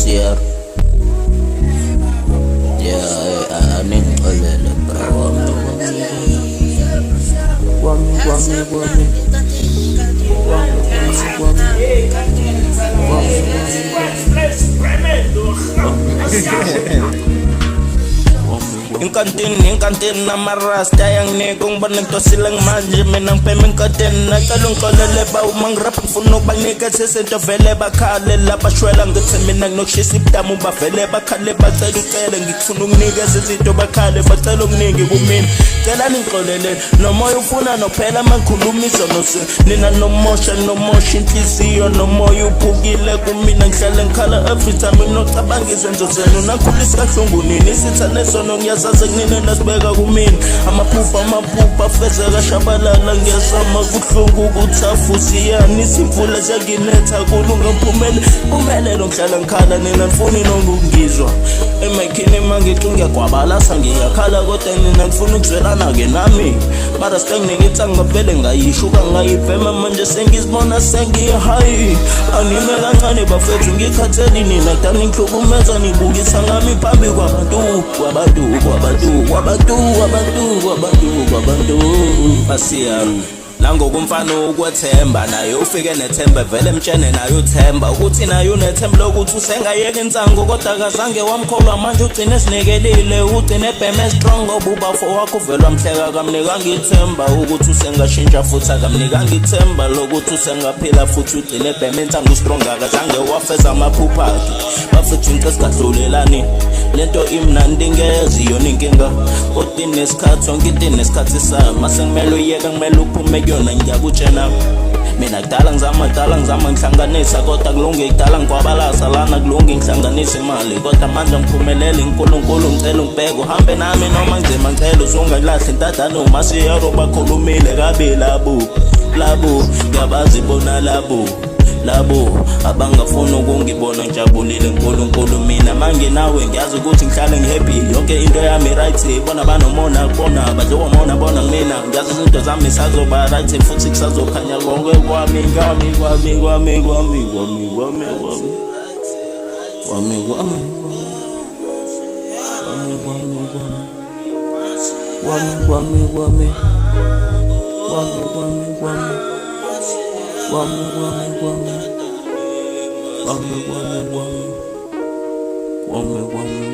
Siar. Yeah, anengixolele bra Inkantini namarasta yanginika ngibona ngitosile manje mina ngiphe inkantini nakalungixolele ba uma ngirapha ngifuna ukubanikeza izinto vele bakhale labashwela ngithi mina nginokushisa ibdamu bavele bakhale bacela ucele ngikufuna ukunikeza izinto bakhale bacela okuningi kumina cela ningixolele nomoya ufuna nophela mangikhuluma izonosi nina nomosha inhliziyo nomoya uphukile kumina ngihlale ngikhala every time nginocabanga izenzo zenu nakhulisa kahlungu nini isithane sono ngiyazazi kunina nasibeka kumina amaphupha fezeka shabalala ngiyazama kuhlungu ukuthafu siyani isimvula ziyakinetha kulunga phumelelo ngihlala ngikhala nina nifuni nokungizwa emakhini mangithi ngiyagwabalasa ngiyakhala kodwa nina nifuna ukuzwelana-ke nami mara sikanginekitha ngingavele ngayishuka ngayibhema manje sengizibona sengihayi anime kancane bafethu ngikhatheli nina kudala ngihlukumeza nibukisa ngami phambi kwabantu basiyami nangokumfana ukwethemba naye ufike nethemba vele mtshene naye uthemba ukuthi naye unethemba lokuthi usengayeka insango kodwa kazange wamkholwa manje ugcine esinekelile ugcine ebheme strong ngoba ubafo wakho uvele wamhleka kamnika ngithemba ukuthi usengashintsha futhi akamnika ngithemba lokuthi usengaphila futhi ugcine ebheme insango strong akazange wafeza amaphupha akhe bafethu into esikadlulelani lento imnandi ngezi yona inkinga kodwa inesikhathi yonke into inesikhathi sayo mase kumele uyeka kumele uphume kuyona ngiyakutshena mina kudala ngizama ngihlanganisa kodwa kulunge kudala ngikwabalasa lana kulunge ngihlanganisa imali kodwa manje ngiphumelele uNkulunkulu ngicela ungibheke uhambe nami noma ngizima ngicela uzungalahle intadano masiyaro bakhulumile kabi labo ngabazi bona labo abangafuna ukungibona ngijabulile uNkulunkulu mina mangenawe ngiyazi ukuthi ngihlale ngihappy yonke into yami right bona banomona kubona badlomona bona mina ngiyazi izinto zami sazoba right futhi kusazokhanya konke kwami Wami.